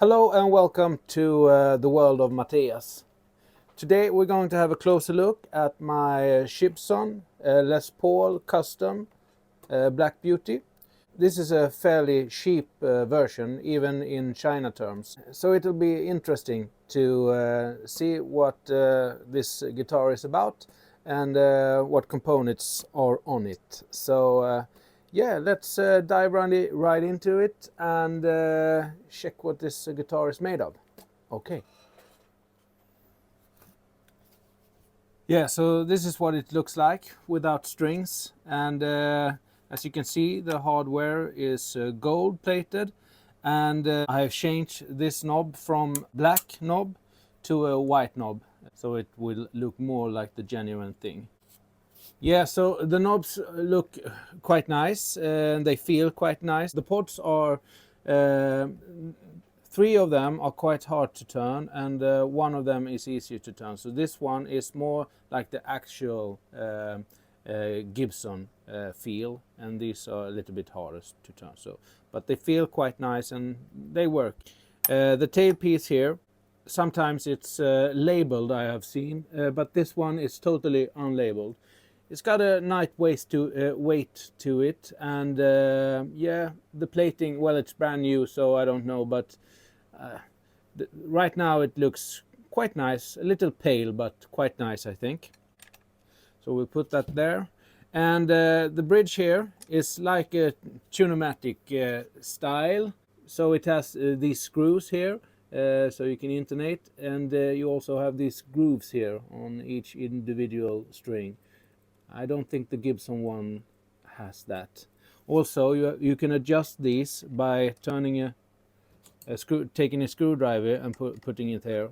Hello and welcome to the world of Mattias. Today we're going to have a closer look at my Chibson Les Paul Custom Black Beauty. This is a fairly cheap version, even in China terms. So it'll be interesting to see what this guitar is about and what components are on it. So yeah, let's dive right into it and check what this guitar is made of. Okay. Yeah, so this is what it looks like without strings, and as you can see, the hardware is gold plated, and I have changed this knob from black knob to a white knob, so it will look more like the genuine thing. Yeah, so the knobs look quite nice and they feel quite nice. The pods are, three of them are quite hard to turn and one of them is easier to turn. So this one is more like the actual Gibson feel, and these are a little bit harder to turn. So, but they feel quite nice and they work. The tailpiece here, sometimes it's labeled, I have seen, but this one is totally unlabeled. It's got a nice weight to it, and yeah, the plating, well, it's brand new, so I don't know, but right now it looks quite nice, a little pale, but quite nice, I think. So we'll put that there. And the bridge here is like a tunematic style, so it has these screws here, so you can intonate, and you also have these grooves here on each individual string. I don't think the Gibson one has that. Also, you can adjust these by turning taking a screwdriver and putting it there.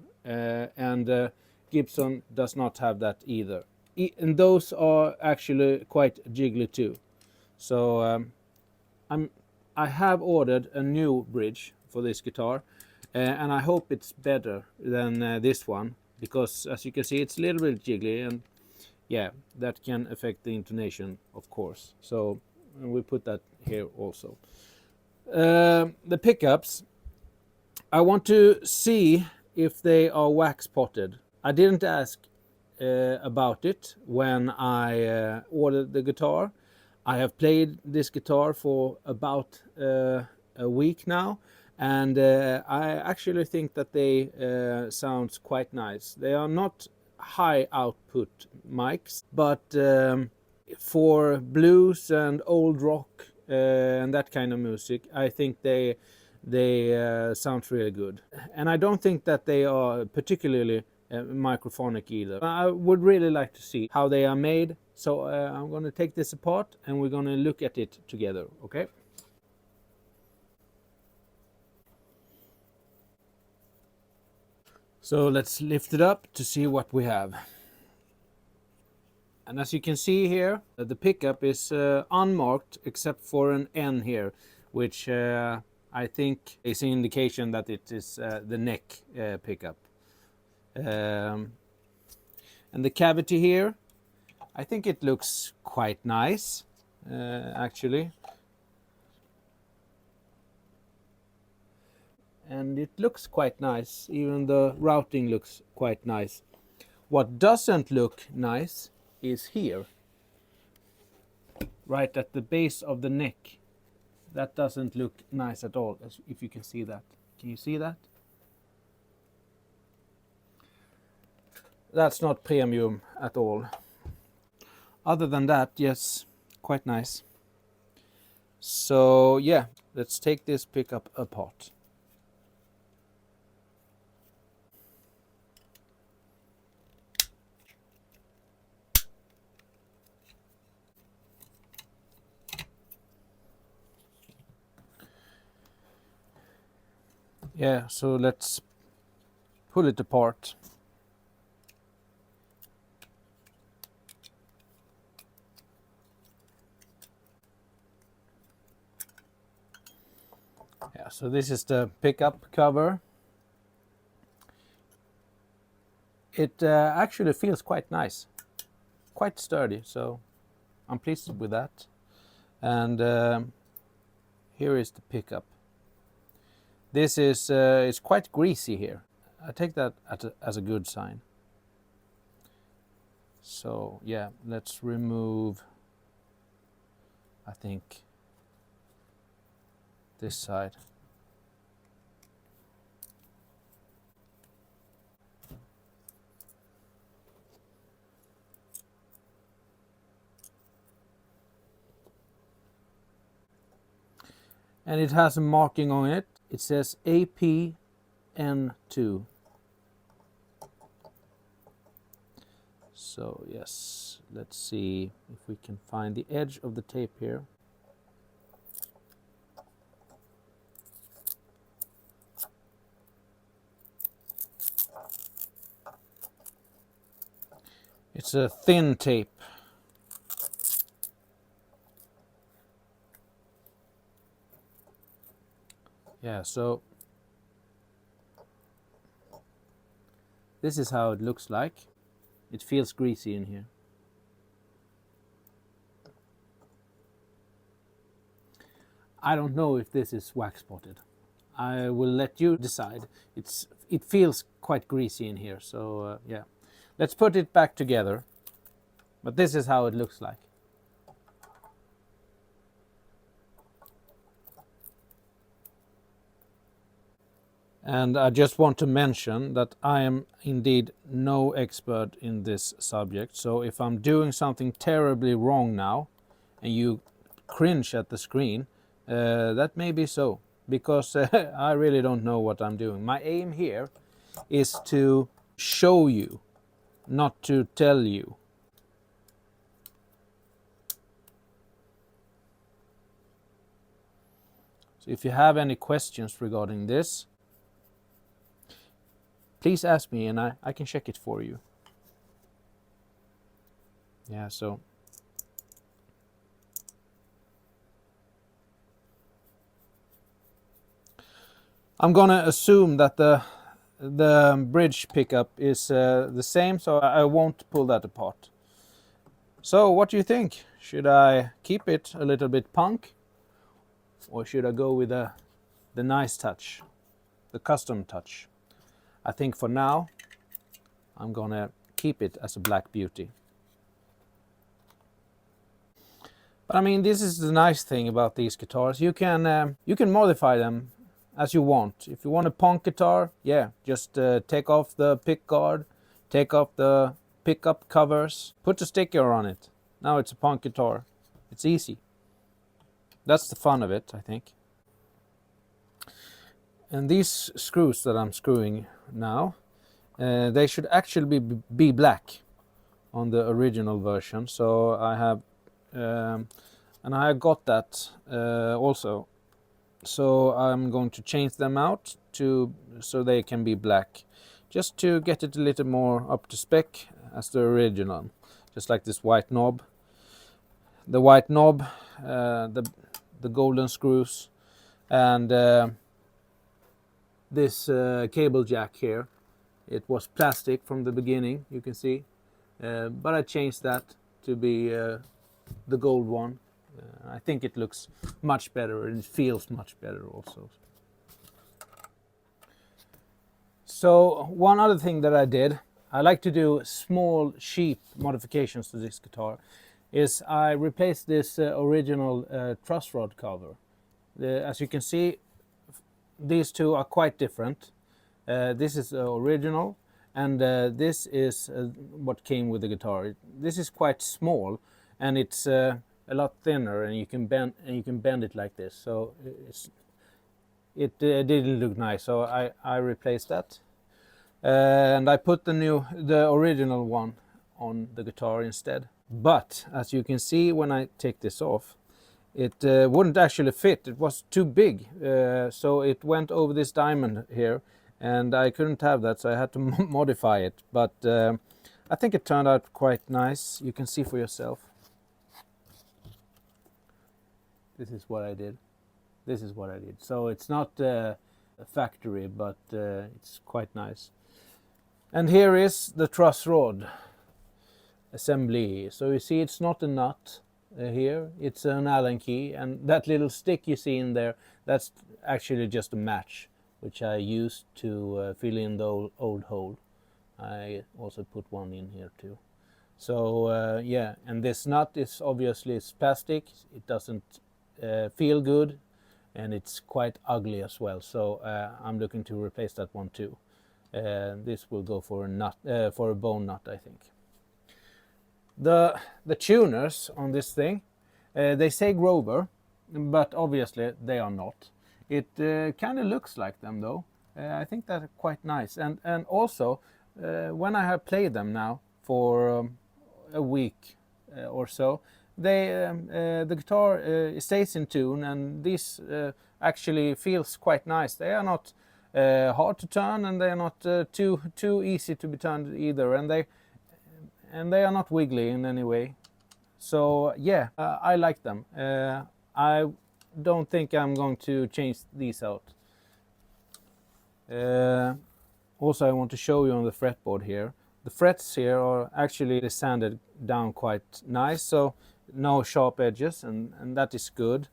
And Gibson does not have that either. And those are actually quite jiggly too. So I have ordered a new bridge for this guitar, and I hope it's better than this one, because as you can see, it's a little bit jiggly, and yeah, that can affect the intonation, of course. So we put that here also. The pickups, I want to see if they are wax potted. I didn't ask about it when I ordered the guitar. I have played this guitar for about a week now, and I actually think that they sounds quite nice. They are not high output mics, but for blues and old rock and that kind of music, I think they sound really good. And I don't think that they are particularly microphonic either. I would really like to see how they are made, so I'm going to take this apart and we're going to look at it together. Okay. So let's lift it up to see what we have. And as you can see here, the pickup is unmarked except for an N here, which I think is an indication that it is the neck pickup. And the cavity here, I think it looks quite nice, actually. And it looks quite nice, even the routing looks quite nice. What doesn't look nice is here, right at the base of the neck. That doesn't look nice at all, if you can see that. Can you see that? That's not premium at all. Other than that, yes, quite nice. So yeah, let's take this pickup apart. Yeah, so let's pull it apart. Yeah, so this is the pickup cover. It actually feels quite nice, quite sturdy, so I'm pleased with that. And here is the pickup. This is it's quite greasy here. I take that as a good sign. So yeah, let's remove, I think, this side. And it has a marking on it. It says APN2. So yes, let's see if we can find the edge of the tape here. It's a thin tape. Yeah, so this is how it looks like. It feels greasy in here. I don't know if this is wax spotted. I will let you decide. It feels quite greasy in here, so yeah. Let's put it back together. But this is how it looks like. And I just want to mention that I am indeed no expert in this subject. So if I'm doing something terribly wrong now and you cringe at the screen, that may be so. Because I really don't know what I'm doing. My aim here is to show you, not to tell you. So if you have any questions regarding this, please ask me and I can check it for you. Yeah, so I'm gonna assume that the bridge pickup is the same, so I won't pull that apart. So what do you think? Should I keep it a little bit punk, or should I go with the nice touch, the custom touch? I think for now I'm gonna keep it as a Black Beauty. But I mean, this is the nice thing about these guitars. You can modify them as you want. If you want a punk guitar, yeah, just take off the pick guard, take off the pickup covers, put a sticker on it. Now it's a punk guitar. It's easy. That's the fun of it, I think. And these screws that I'm screwing now, they should actually be black on the original version. So I have, and I got that also. So I'm going to change them out so they can be black, just to get it a little more up to spec as the original. Just like this white knob, the white knob, the golden screws, and this cable jack here. It was plastic from the beginning, you can see, but I changed that to be the gold one. I think it looks much better and it feels much better also. So one other thing that I did, I like to do small cheap modifications to this guitar, is I replaced this original truss rod cover. As you can see, these two are quite different. This is original, and this is what came with the guitar. This is quite small, and it's a lot thinner, and you can bend it like this. So it didn't look nice, so I replaced that, and I put the original one on the guitar instead. But as you can see, when I take this off, it wouldn't actually fit. It was too big, so it went over this diamond here, and I couldn't have that, so I had to modify it. But I think it turned out quite nice. You can see for yourself. This is what I did. This is what I did. So it's not a factory, but it's quite nice. And here is the truss rod assembly. So you see, it's not a nut here, it's an Allen key, and that little stick you see in there, that's actually just a match. which I used to fill in the old hole. I also put one in here too. So yeah, and this nut is obviously it's plastic. It doesn't feel good, and it's quite ugly as well. So I'm looking to replace that one too. This will go for a nut, for a bone nut, I think. The tuners on this thing, they say Grover, but obviously they are not. It kind of looks like them though. I think they're quite nice, and also when I have played them now for a week or so, the guitar stays in tune, and this actually feels quite nice. They are not hard to turn, and they are not too easy to be turned either, and they are not wiggly in any way. So yeah, I like them. I don't think I'm going to change these out. Also, I want to show you on the fretboard here. The frets here are actually sanded down quite nice, so no sharp edges, and that is good.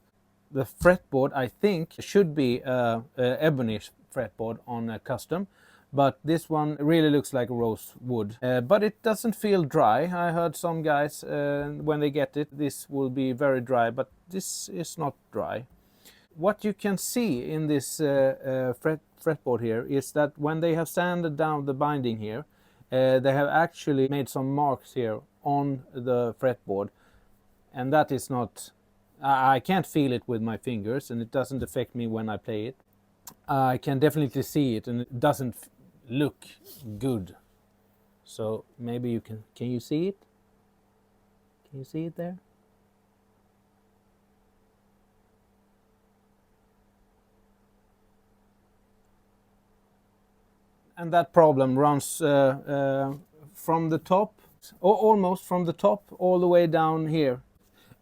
The fretboard, I think, should be ebony fretboard on a custom, but this one really looks like rose wood. But it doesn't feel dry. I heard some guys, when they get it, this will be very dry, but this is not dry. What you can see in this fretboard here is that when they have sanded down the binding here, they have actually made some marks here on the fretboard, and that is not... I can't feel it with my fingers, and it doesn't affect me when I play it. I can definitely see it, and it doesn't look good. So maybe you can you see it? Can you see it there? And that problem runs from the top, or almost from the top, all the way down here.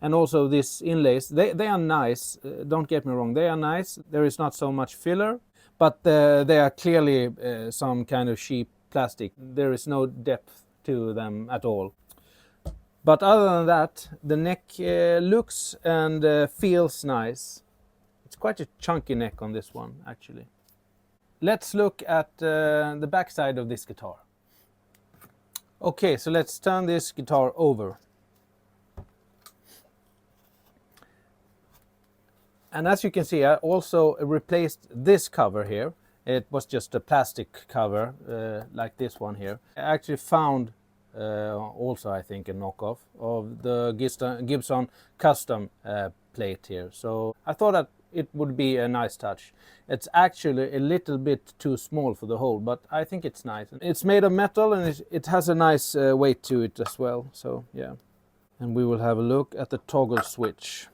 And also these inlays, they are nice, don't get me wrong, they are nice. There is not so much filler, but they are clearly some kind of cheap plastic. There is no depth to them at all. But other than that, the neck looks and feels nice. It's quite a chunky neck on this one, actually. Let's look at the back side of this guitar. Okay, so let's turn this guitar over. And as you can see, I also replaced this cover here. It was just a plastic cover, like this one here. I actually found also, I think, a knockoff of the Gibson custom plate here. So I thought that it would be a nice touch. It's actually a little bit too small for the hole, but I think it's nice. It's made of metal, and it has a nice weight to it as well. So yeah. And we will have a look at the toggle switch.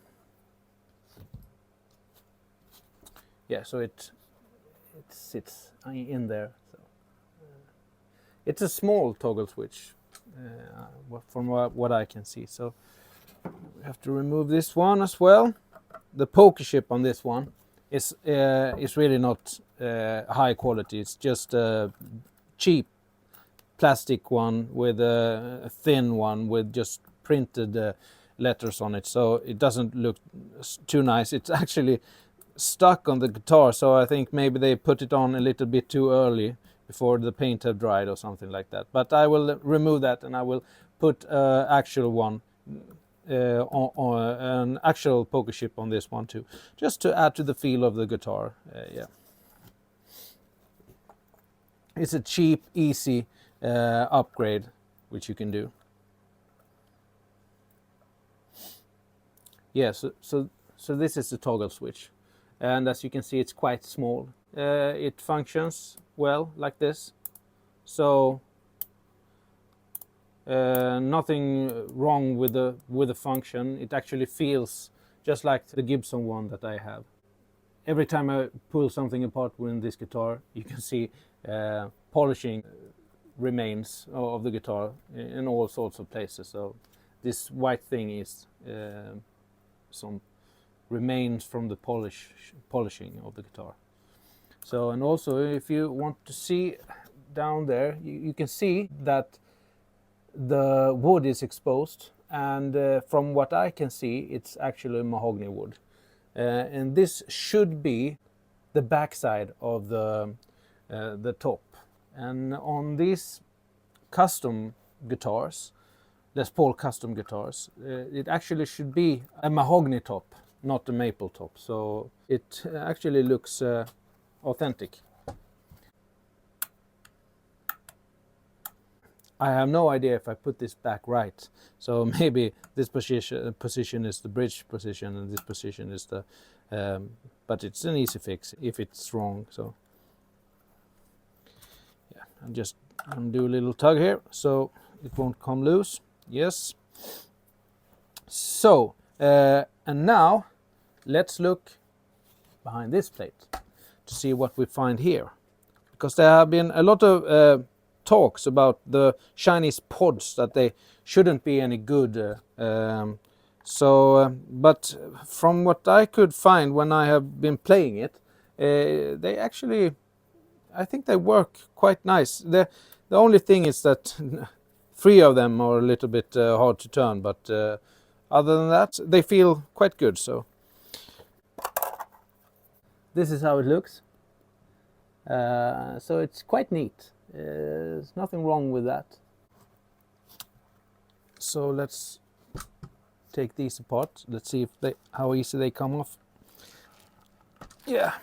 Yeah, so it sits in there. So, it's a small toggle switch, from what I can see. So we have to remove this one as well. The poker chip on this one is really not high quality. It's just a cheap plastic one with a thin one with just printed letters on it. So it doesn't look too nice. It's actually stuck on the guitar, so I think maybe they put it on a little bit too early before the paint had dried or something like that. But I will remove that, and I will put actual one, an actual poker chip on this one too, just to add to the feel of the guitar. Yeah, it's a cheap, easy upgrade which you can do. Yeah, so this is the toggle switch. And as you can see, it's quite small. It functions well like this. So nothing wrong with the function. It actually feels just like the Gibson one that I have. Every time I pull something apart with this guitar, you can see polishing remains of the guitar in all sorts of places. So this white thing is some remains from the polishing of the guitar. So, and also if you want to see down there, you can see that the wood is exposed, and from what I can see, it's actually mahogany wood, and this should be the backside of the top. And on these custom guitars, Les Paul custom guitars, it actually should be a mahogany top, not a maple top. So it actually looks authentic. I have no idea if I put this back right. So maybe this position is the bridge position and this position is the... but it's an easy fix if it's wrong. So yeah, I'm just do a little tug here so it won't come loose. Yes. So, and now let's look behind this plate to see what we find here. Because there have been a lot of talks about the Chinese pods, that they shouldn't be any good. But from what I could find when I have been playing it, they actually, I think they work quite nice. The only thing is that 3 of them are a little bit hard to turn, but other than that, they feel quite good. So this is how it looks. So it's quite neat. There's nothing wrong with that. So let's take these apart. Let's see if how easy they come off. Yeah.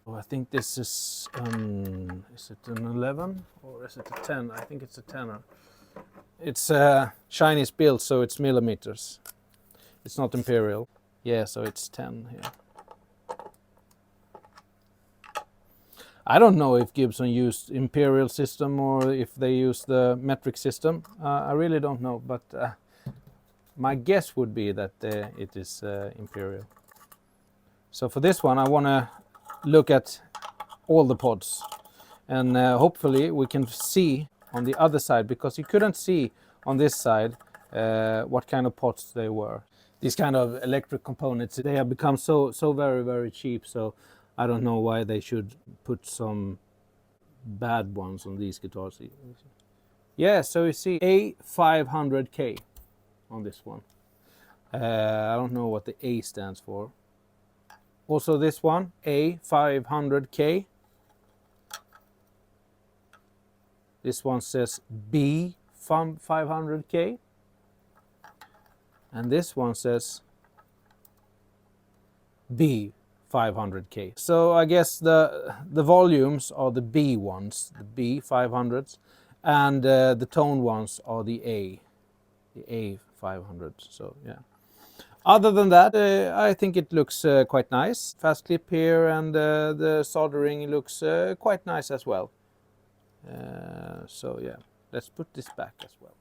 Oh, I think this is it an 11 or is it a 10? I think it's a 10er. It's Chinese built, so it's millimeters. It's not imperial. Yeah, so it's 10 here. I don't know if Gibson used imperial system or if they used the metric system. I really don't know, but my guess would be that it is imperial. So for this one, I want to look at all the pods, and hopefully we can see on the other side, because you couldn't see on this side what kind of pods they were. These kind of electric components, they have become so very, very cheap. So I don't know why they should put some bad ones on these guitars. Yeah, so you see A500K on this one. I don't know what the A stands for. Also this one, A500K. This one says B500K. And this one says B500K. So I guess the volumes are the B ones, the B500s, and the tone ones are the A500. So yeah. Other than that, I think it looks quite nice. Fast clip here, and the soldering looks quite nice as well. So yeah, let's put this back as well.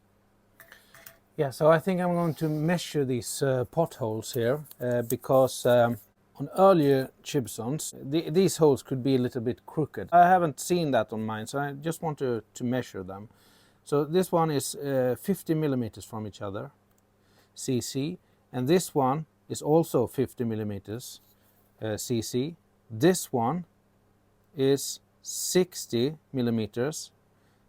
Yeah, so I think I'm going to measure these potholes here because on earlier Chibsons, these holes could be a little bit crooked. I haven't seen that on mine, so I just want to measure them. So this one is 50 millimeters from each other, cc, and this one is also 50 millimeters, cc. This one is 60 millimeters,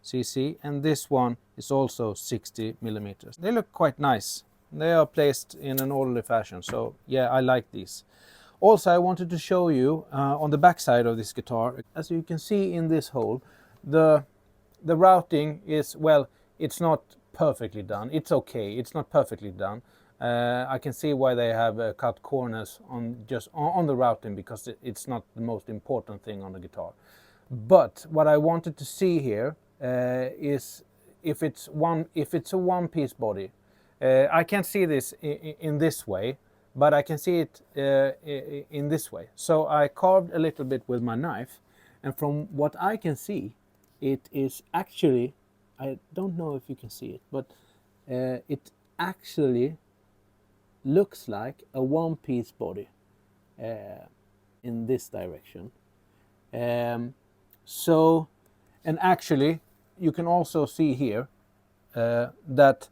cc, and this one is also 60 millimeters. They look quite nice. They are placed in an orderly fashion, so yeah, I like these. Also, I wanted to show you on the back side of this guitar, as you can see in this hole, the routing is, well, it's not perfectly done. It's okay, it's not perfectly done. I can see why they have cut corners on the routing, because it's not the most important thing on the guitar. But what I wanted to see here is if it's a one-piece body. I can't see this in this way, but I can see it in this way. So I carved a little bit with my knife, and from what I can see, it is actually, I don't know if you can see it, but it actually looks like a one-piece body in this direction. So, and actually you can also see here that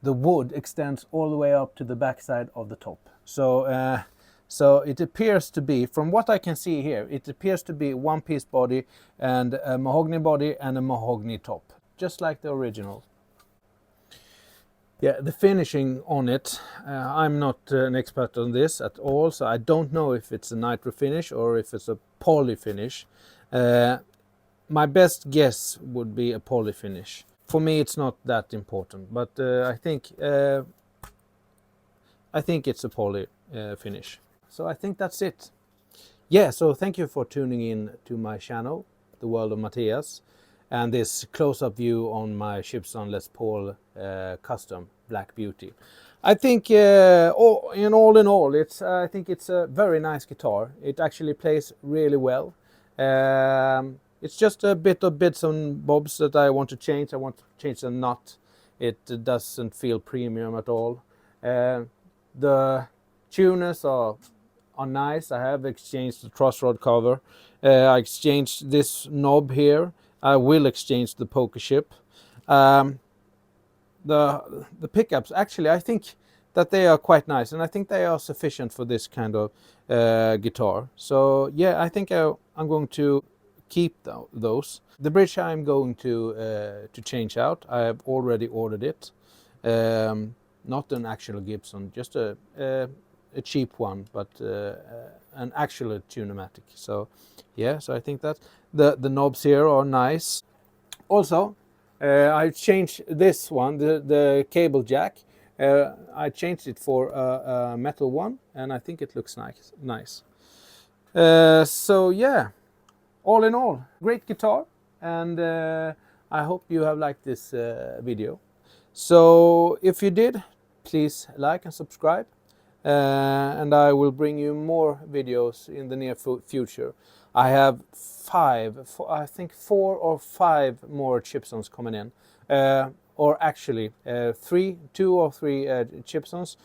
the wood extends all the way up to the backside of the top. So so it appears to be, from what I can see here, it appears to be one piece body and a mahogany body and a mahogany top, just like the original. Yeah, the finishing on it, I'm not an expert on this at all, so I don't know if it's a nitro finish or if it's a poly finish. My best guess would be a poly finish. For me, it's not that important, but I think it's a poly finish. So I think that's it. Yeah, so thank you for tuning in to my channel, The World of Mattias, and this close-up view on my Chibson Les Paul Custom Black Beauty. I think, in all, I think it's a very nice guitar. It actually plays really well. It's just a bit of bits and bobs that I want to change. I want to change the nut. It doesn't feel premium at all. The tuners are nice. I have exchanged the truss rod cover. I exchanged this knob here. I will exchange the poker chip. The pickups, actually, I think that they are quite nice, and I think they are sufficient for this kind of guitar. So yeah, I think I'm going to keep those. The bridge I'm going to change out. I have already ordered it. Not an actual Gibson, just a cheap one, but an actual tunematic. So yeah, so I think that the knobs here are nice. Also, I changed this one, the cable jack. I changed it for a metal one, and I think it looks nice. So yeah, all in all, great guitar, and I hope you have liked this video. So if you did, please like and subscribe, and I will bring you more videos in the near future. I have I think 4 or 5 more Chibsons coming in, or actually 2 or 3 Chibsons,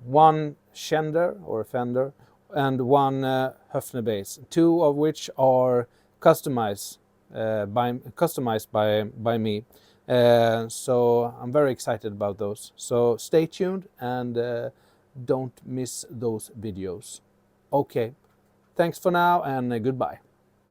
1 Schender or Fender, and 1 Höfner bass, 2 of which are customized by me. So I'm very excited about those. So stay tuned and don't miss those videos. Okay, thanks for now and goodbye.